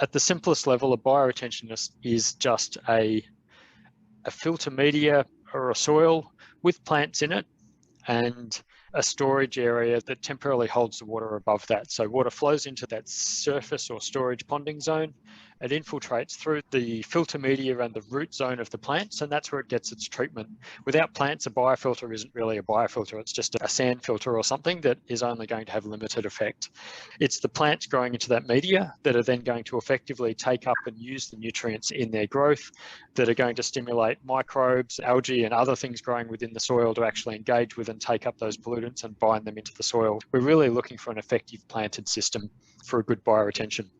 at the simplest level, a bioretention is just a filter media or a soil with plants in it and a storage area that temporarily holds the water above that. So water flows into that surface or storage ponding zone. It infiltrates through the filter media and the root zone of the plants, and that's where it gets its treatment. Without plants, a biofilter isn't really a biofilter. It's just a sand filter or something that is only going to have limited effect. It's the plants growing into that media that are then going to effectively take up and use the nutrients in their growth, that are going to stimulate microbes, algae, and other things growing within the soil to actually engage with and take up those pollutants and bind them into the soil. We're really looking for an effective planted system for a good bioretention.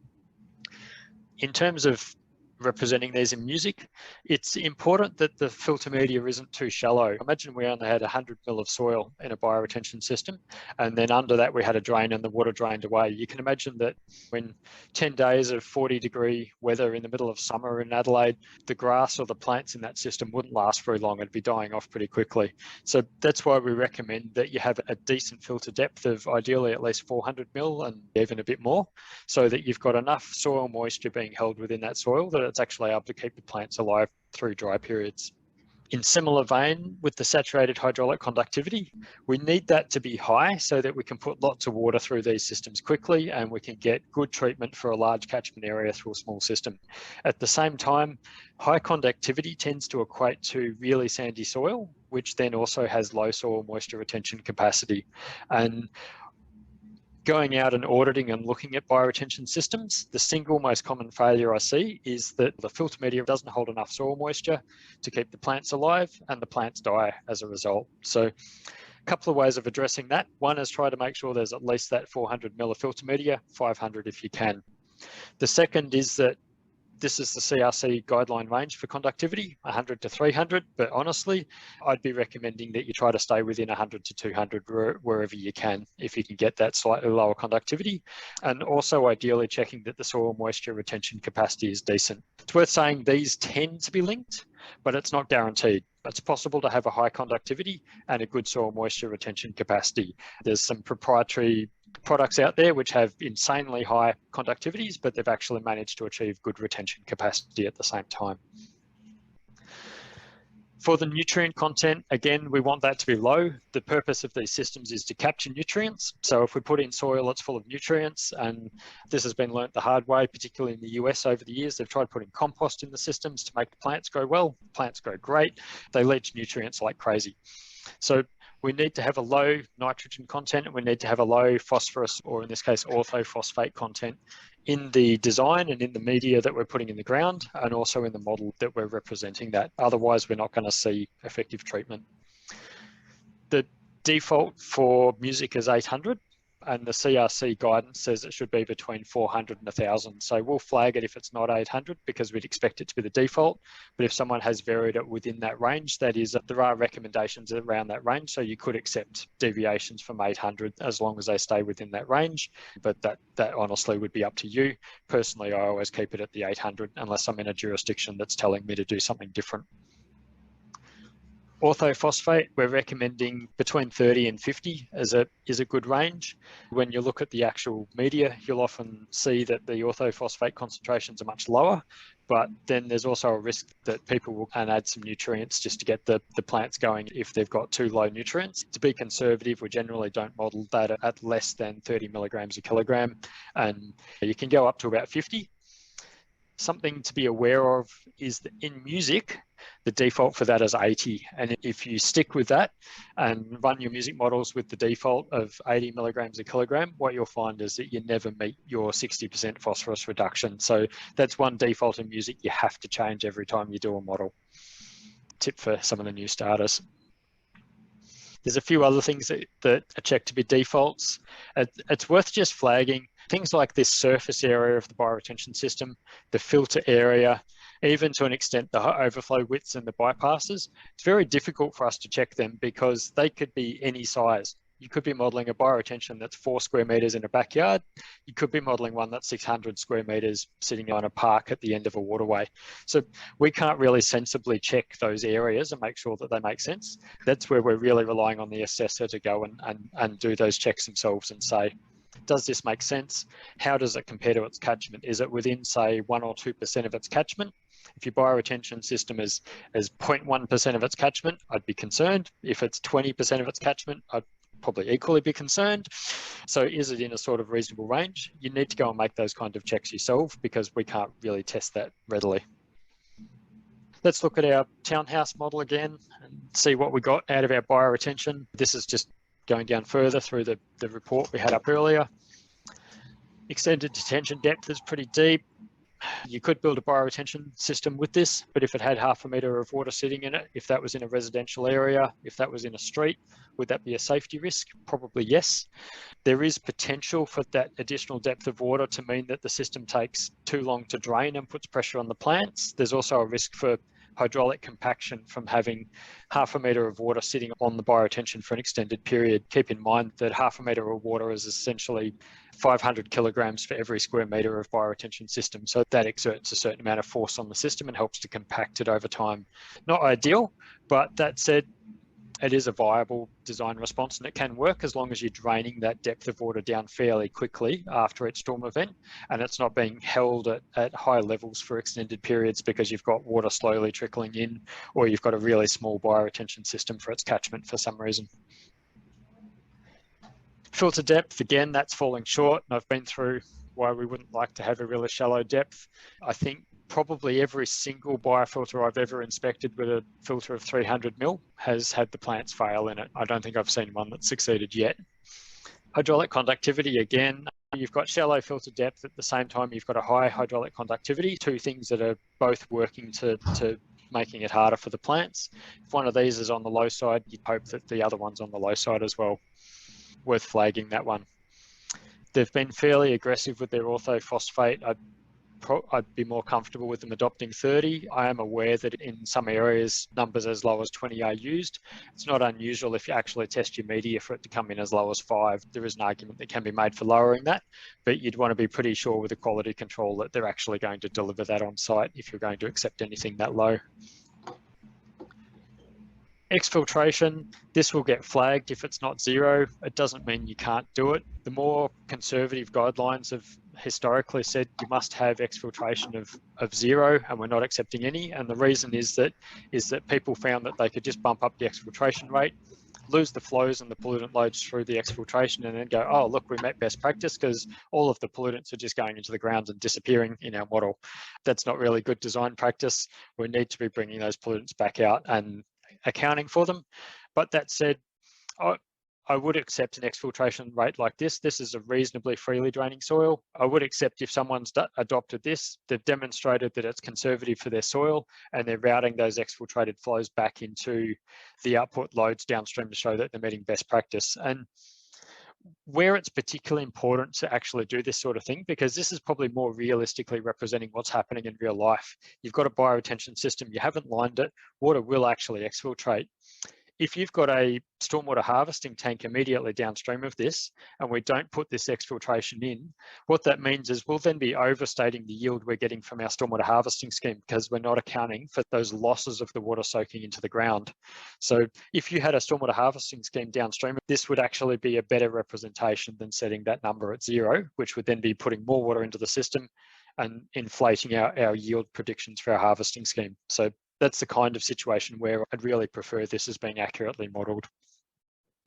In terms of representing these in music, it's important that the filter media isn't too shallow. Imagine we only had 100 mil of soil in a bioretention system, and then under that we had a drain and the water drained away. You can imagine that when 10 days of 40-degree weather in the middle of summer in Adelaide, the grass or the plants in that system wouldn't last very long. It'd be dying off pretty quickly. So that's why we recommend that you have a decent filter depth of ideally at least 400 mil and even a bit more, so that you've got enough soil moisture being held within that soil that it's actually able to keep the plants alive through dry periods. In similar vein, with the saturated hydraulic conductivity, we need that to be high so that we can put lots of water through these systems quickly and we can get good treatment for a large catchment area through a small system. At the same time, high conductivity tends to equate to really sandy soil, which then also has low soil moisture retention capacity. And going out and auditing and looking at bioretention systems, the single most common failure I see is that the filter media doesn't hold enough soil moisture to keep the plants alive and the plants die as a result. So a couple of ways of addressing that. One is try to make sure there's at least that 400 mil of filter media, 500 if you can. The second is that this is the CRC guideline range for conductivity, 100 to 300, but honestly, I'd be recommending that you try to stay within 100 to 200 wherever you can, if you can get that slightly lower conductivity, and also ideally checking that the soil moisture retention capacity is decent. It's worth saying these tend to be linked, but it's not guaranteed. It's possible to have a high conductivity and a good soil moisture retention capacity. There's some proprietary products out there which have insanely high conductivities, but they've actually managed to achieve good retention capacity at the same time. For the nutrient content, again, we want that to be low. The purpose of these systems is to capture nutrients. So if we put in soil that's full of nutrients, and this has been learnt the hard way, particularly in the US over the years, they've tried putting compost in the systems to make the plants grow well. Plants grow great. They leach nutrients like crazy. So we need to have a low nitrogen content, and we need to have a low phosphorus, or in this case, orthophosphate content in the design and in the media that we're putting in the ground, and also in the model that we're representing that. Otherwise, we're not going to see effective treatment. The default for music is 800. And the CRC guidance says it should be between 400 and 1,000. So we'll flag it if it's not 800 because we'd expect it to be the default. But if someone has varied it within that range, that is, there are recommendations around that range. So you could accept deviations from 800 as long as they stay within that range. But that honestly would be up to you. Personally, I always keep it at the 800 unless I'm in a jurisdiction that's telling me to do something different. Orthophosphate, we're recommending between 30 and 50 is a good range. When you look at the actual media, you'll often see that the orthophosphate concentrations are much lower, but then there's also a risk that people will add some nutrients just to get the plants going if they've got too low nutrients. To be conservative, we generally don't model that at less than 30 milligrams a kilogram, and you can go up to about 50. Something to be aware of is that in music, the default for that is 80. And if you stick with that and run your music models with the default of 80 milligrams a kilogram, what you'll find is that you never meet your 60% phosphorus reduction. So that's one default in music you have to change every time you do a model. Tip for some of the new starters. There's a few other things that are checked to be defaults. It's worth just flagging things like this surface area of the bioretention system, the filter area, even to an extent the overflow widths and the bypasses. It's very difficult for us to check them because they could be any size. You could be modelling a bioretention that's 4 square metres in a backyard. You could be modelling one that's 600 square metres sitting on a park at the end of a waterway. So we can't really sensibly check those areas and make sure that they make sense. That's where we're really relying on the assessor to go and do those checks themselves and say, Does this make sense? How does it compare to its catchment? Is it within, say, 1 or 2% of its catchment? If your bioretention system is 0.1% of its catchment, I'd be concerned. If it's 20% of its catchment, I'd probably equally be concerned. So is it in a sort of reasonable range? You need to go and make those kind of checks yourself, because we can't really test that readily. Let's look at our townhouse model again and see what we got out of our bioretention. This is just going down further through the report we had up earlier. Extended detention depth is pretty deep. You could build a bioretention system with this, but if it had 0.5 metre of water sitting in it, if that was in a residential area, if that was in a street, would that be a safety risk? Probably yes. There is potential for that additional depth of water to mean that the system takes too long to drain and puts pressure on the plants. There's also a risk for hydraulic compaction from having 0.5 metre of water sitting on the bioretention for an extended period. Keep in mind that 0.5 metre of water is essentially 500 kilograms for every square metre of bioretention system. So that exerts a certain amount of force on the system and helps to compact it over time. Not ideal, but that said, it is a viable design response, and it can work as long as you're draining that depth of water down fairly quickly after each storm event, and it's not being held at high levels for extended periods because you've got water slowly trickling in, or you've got a really small bioretention system for its catchment for some reason. Filter depth, again, that's falling short, and I've been through why we wouldn't like to have a really shallow depth. I think probably every single biofilter I've ever inspected with a filter of 300 mil has had the plants fail in it. I don't think I've seen one that succeeded yet. Hydraulic conductivity, again, you've got shallow filter depth at the same time you've got a high hydraulic conductivity, two things that are both working to making it harder for the plants. If one of these is on the low side, you'd hope that the other one's on the low side as well. Worth flagging that one. They've been fairly aggressive with their orthophosphate. I'd be more comfortable with them adopting 30. I am aware that in some areas, numbers as low as 20 are used. It's not unusual if you actually test your media for it to come in as low as 5. There is an argument that can be made for lowering that, but you'd want to be pretty sure with the quality control that they're actually going to deliver that on site if you're going to accept anything that low. Exfiltration, this will get flagged if it's not 0. It doesn't mean you can't do it. The more conservative guidelines have historically said you must have exfiltration of 0, and we're not accepting any. And the reason is that people found that they could just bump up the exfiltration rate, lose the flows and the pollutant loads through the exfiltration, and then go, oh, look, we met best practice because all of the pollutants are just going into the ground and disappearing in our model. That's not really good design practice. We need to be bringing those pollutants back out and accounting for them. But that said, I would accept an exfiltration rate like this. This is a reasonably freely draining soil. I would accept if someone's adopted this, they've demonstrated that it's conservative for their soil, and they're routing those exfiltrated flows back into the output loads downstream to show that they're meeting best practice. And where it's particularly important to actually do this sort of thing, because this is probably more realistically representing what's happening in real life. You've got a bioretention system, you haven't lined it, water will actually exfiltrate. If you've got a stormwater harvesting tank immediately downstream of this, and we don't put this exfiltration in, what that means is we'll then be overstating the yield we're getting from our stormwater harvesting scheme because we're not accounting for those losses of the water soaking into the ground. So if you had a stormwater harvesting scheme downstream, this would actually be a better representation than setting that number at 0, which would then be putting more water into the system and inflating our yield predictions for our harvesting scheme. So that's the kind of situation where I'd really prefer this as being accurately modelled.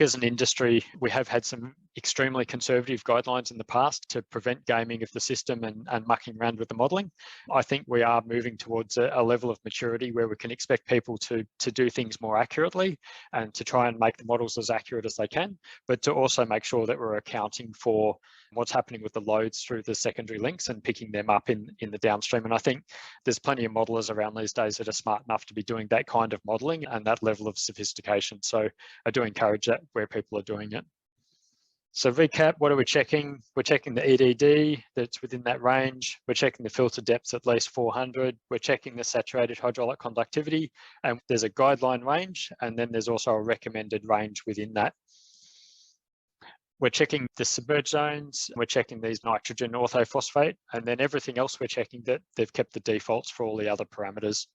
As an industry, we have had some extremely conservative guidelines in the past to prevent gaming of the system and mucking around with the modelling. I think we are moving towards a level of maturity where we can expect people to do things more accurately and to try and make the models as accurate as they can, but to also make sure that we're accounting for what's happening with the loads through the secondary links and picking them up in the downstream. And I think there's plenty of modelers around these days that are smart enough to be doing that kind of modelling and that level of sophistication. So I do encourage that where people are doing it. So recap, what are we checking? We're checking the EDD that's within that range. We're checking the filter depths at least 400. We're checking the saturated hydraulic conductivity, and there's a guideline range, and then there's also a recommended range within that. We're checking the submerged zones, we're checking these nitrogen orthophosphate, and then everything else we're checking that they've kept the defaults for all the other parameters.